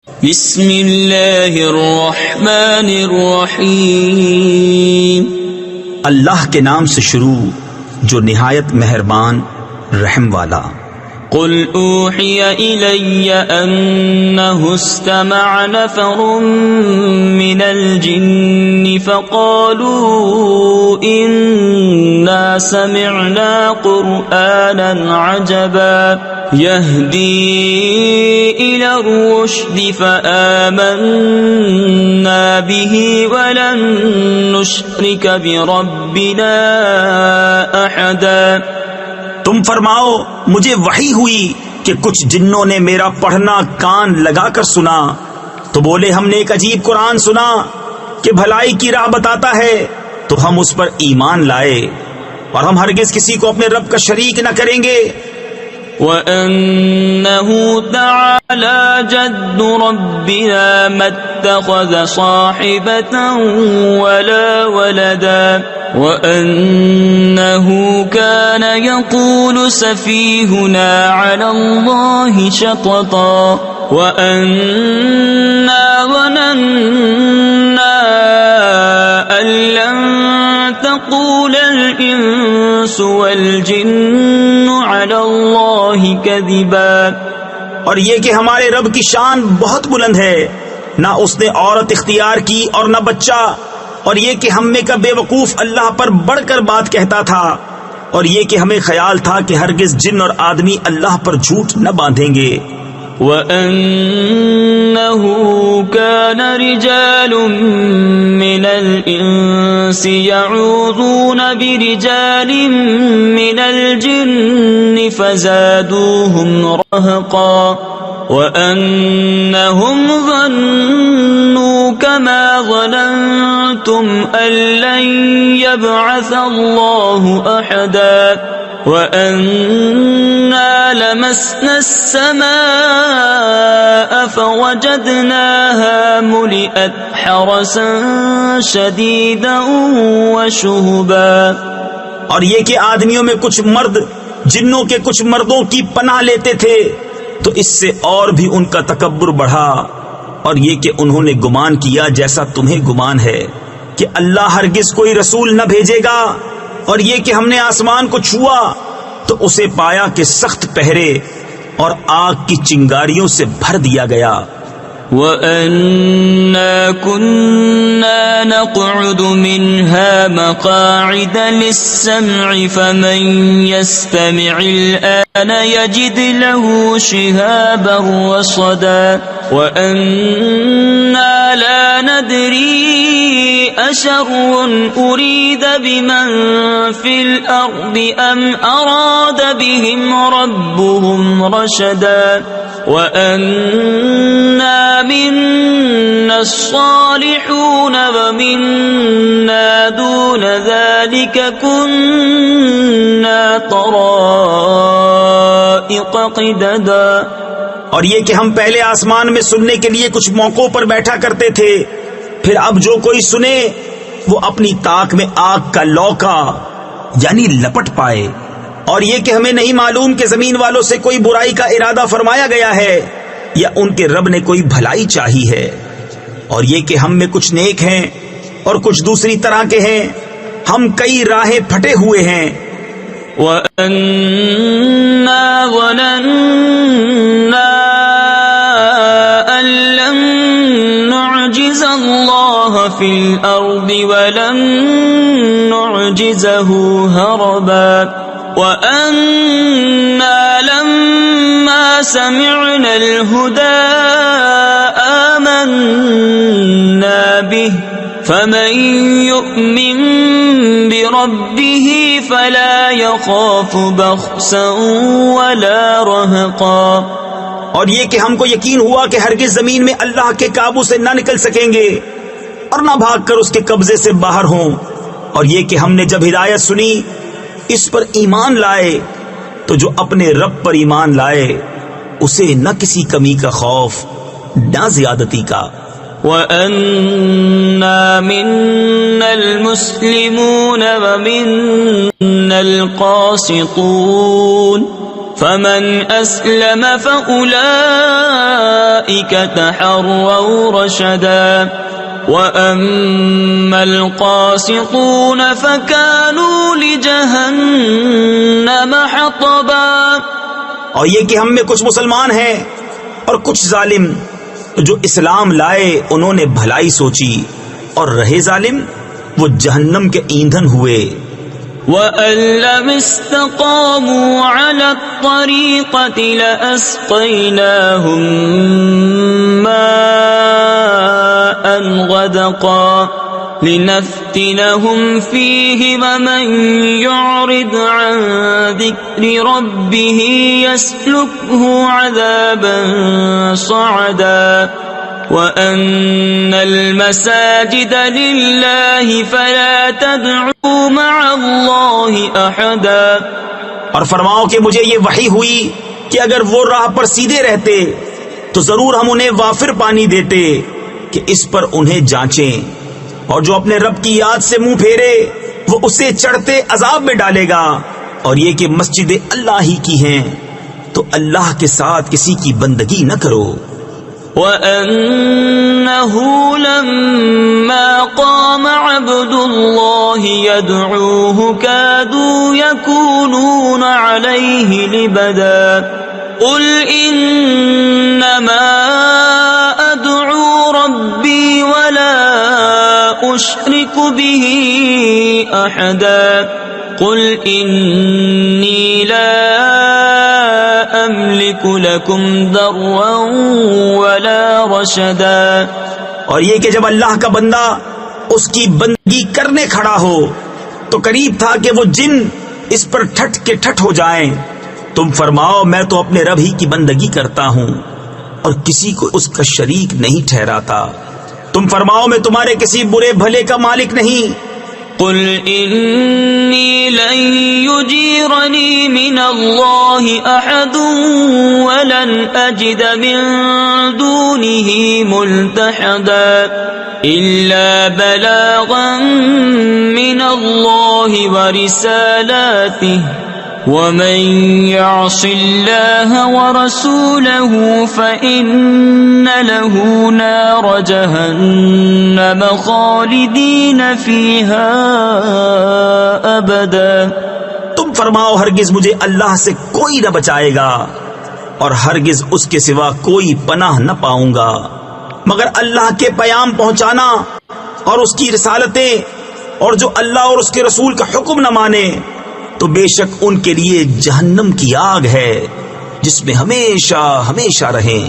بسم اللہ الرحمن الرحیم، اللہ کے نام سے شروع جو نہایت مہربان رحم والا۔ قل اوحی الی انہ استمع نفر من الجن فقالوا انا سمعنا قرآنا عجبا یہدی الی الرشد فآمنا به ولن نشرک بربنا احدا۔ تم فرماؤ مجھے وحی ہوئی کہ کچھ جنوں نے میرا پڑھنا کان لگا کر سنا تو بولے ہم نے ایک عجیب قرآن سنا کہ بھلائی کی راہ بتاتا ہے، تو ہم اس پر ایمان لائے اور ہم ہرگز کسی کو اپنے رب کا شریک نہ کریں گے۔ وَأَنَّهُ تَعَالَى جَدُّ رَبِّنَا مَا اتَّخَذَ صَاحِبَةً وَلَا وَلَدًا وَأَنَّهُ كَانَ يَقُولُ سَفِيهُنَا عَلَى اللَّهِ شَطَطًا وَأَنَّا ظَنَنَّا أَن لَّن تَقُولَ الْإِنسُ وَالْجِنُّ عَلَى اللَّهِ كَذِبًا۔ اور یہ کہ ہمارے رب کی شان بہت بلند ہے، نہ اس نے عورت اختیار کی اور نہ بچہ، اور یہ کہ ہم میں کا بے وقوف اللہ پر بڑھ کر بات کہتا تھا، اور یہ کہ ہمیں خیال تھا کہ ہرگز جن اور آدمی اللہ پر جھوٹ نہ باندھیں گے۔ وَأَنَّهُ كَانَ رِجَالٌ مِّنَ الْإِنسِ يَعُوذُونَ بِرِجَالٍ مِّنَ الْجِنِّ فَزَادُوهُمْ رَهَقًا وَأَنَّهُمْ ظَنُّوا كَمَا ظَنَنتُمْ أَن لَّن يَبْعَثَ اللَّهُ أَحَدًا وَأَنَّا لَمَسْنَا السَّمَاءَ فَوَجَدْنَاهَا مُلِئَتْ حَرَسًا شَدِيدًا وَشُهُبًا۔ اور یہ کہ آدمیوں میں کچھ مرد جنوں کے کچھ مردوں کی پناہ لیتے تھے، تو اس سے اور بھی ان کا تکبر بڑھا، اور یہ کہ انہوں نے گمان کیا جیسا تمہیں گمان ہے کہ اللہ ہرگز کوئی رسول نہ بھیجے گا، اور یہ کہ ہم نے آسمان کو چھوا تو اسے پایا کہ سخت پہرے اور آگ کی چنگاریوں سے بھر دیا گیا۔ وَأَنَّا كُنَّا نَقْعُدُ مِنْهَا مَقَاعِدَ لِلسَّمْعِ فَمَنْ يَسْتَمِعِ الْآنَ يَجِدْ لَهُ شِهَابًا رَصَدًا وَأَنَّا لَا نَدْرِي أَشَرٌّ أُرِيدَ بِمَنْ فِي الْأَرْضِ أَمْ أَرَادَ بِهِمْ رَبُّهُمْ رَشَدًا وَأَنَّا مِنَّا الصَّالِحُونَ وَمِنَّا دُونَ ذَلِكَ كُنَّا طَرَائِقَ قِدَدًا۔ اور یہ کہ ہم پہلے آسمان میں سننے کے لیے کچھ موقعوں پر بیٹھا کرتے تھے، پھر اب جو کوئی سنے وہ اپنی طاق میں آگ کا لوکا یعنی لپٹ پائے۔ اور یہ کہ ہمیں نہیں معلوم کہ زمین والوں سے کوئی برائی کا ارادہ فرمایا گیا ہے یا ان کے رب نے کوئی بھلائی چاہی ہے، اور یہ کہ ہم میں کچھ نیک ہیں اور کچھ دوسری طرح کے ہیں، ہم کئی راہیں پھٹے ہوئے ہیں۔ وَأَنَّا ظَنَنَّا أَن لَّن نُّعْجِزَ اللَّهَ فِي الْأَرْضِ وَلَن نُّعْجِزَهُ هَرَبًا وَأَنَّا لَمَّا سَمِعْنَا الْهُدَىٰ آمَنَّا بِهِ فَمَن يُؤْمِن بِرَبِّهِ فَلَا يَخَافُ بَخْسًا وَلَا رَهَقًا۔ اور یہ کہ ہم کو یقین ہوا کہ ہرگز زمین میں اللہ کے قابو سے نہ نکل سکیں گے اور نہ بھاگ کر اس کے قبضے سے باہر ہوں، اور یہ کہ ہم نے جب ہدایت سنی اس پر ایمان لائے، تو جو اپنے رب پر ایمان لائے اسے نہ کسی کمی کا خوف نہ زیادتی کا۔ وَأَنَّا مِنَّا الْمُسْلِمُونَ وَمِنَّا الْقَاسِطُونَ فمن أسلم فأولئك تحروا رشدا وأما القاسطون فكانوا لجهنم حطبا. اور یہ کہ ہم میں کچھ مسلمان ہیں اور کچھ ظالم. جو اسلام لائے انہوں نے بھلائی سوچی اور رہے ظالم وہ جہنم کے ایندھن ہوئے. وَأَن لَّمْ اسْتَقَامُوا عَلَى الطَّرِيقَةِ لَأَسْقَيْنَاهُم مَّاءً غَدَقًا لِّنَفْتِنَهُمْ فِيهِ وَمَن يُعْرِضْ عَن ذِكْرِ رَبِّهِ يَسْلُكْهُ عَذَابًا صَعَدًا. وَأَنَّ الْمَسَاجِدَ لِلَّهِ فَلَا تَدْعُوا مَعَ اللَّهِ أَحَدًا. اور فرماؤ کہ مجھے یہ وحی ہوئی کہ اگر وہ راہ پر سیدھے رہتے تو ضرور ہم انہیں وافر پانی دیتے کہ اس پر انہیں جانچیں، اور جو اپنے رب کی یاد سے منہ پھیرے وہ اسے چڑھتے عذاب میں ڈالے گا. اور یہ کہ مسجدیں اللہ ہی کی ہیں تو اللہ کے ساتھ کسی کی بندگی نہ کرو. وَأَنَّهُ لَمَّا قَامَ عَبْدُ اللَّهِ يَدْعُوهُ كَادُوا يَكُونُونَ عَلَيْهِ لِبَدًا. قُلْ إِنَّمَا أَدْعُو رَبِّي وَلَا أُشْرِكُ بِهِ أَحَدًا. قُلْ إِنِّي لَا أَمْلِكُ لَكُمْ ضَرًّا وَلَا رَشَدًا. اور یہ کہ جب اللہ کا بندہ اس کی بندگی کرنے کھڑا ہو تو قریب تھا کہ وہ جن اس پر ٹھٹ کے ٹھٹ ہو جائیں. تم فرماؤ میں تو اپنے رب ہی کی بندگی کرتا ہوں اور کسی کو اس کا شریک نہیں ٹھہراتا. تم فرماؤ میں تمہارے کسی برے بھلے کا مالک نہیں. قل إني لن يجيرني من الله أحد ولن أجد من دونه ملتحدا إلا بلاغا من الله ورسالاته ومن يعص الله ورسوله فإن له نار جهنم خالدين فيها أبدا. تم فرماؤ ہرگز مجھے اللہ سے کوئی نہ بچائے گا اور ہرگز اس کے سوا کوئی پناہ نہ پاؤں گا مگر اللہ کے پیام پہنچانا اور اس کی رسالتیں، اور جو اللہ اور اس کے رسول کا حکم نہ مانے تو بے شک ان کے لیے جہنم کی آگ ہے جس میں ہمیشہ ہمیشہ رہیں.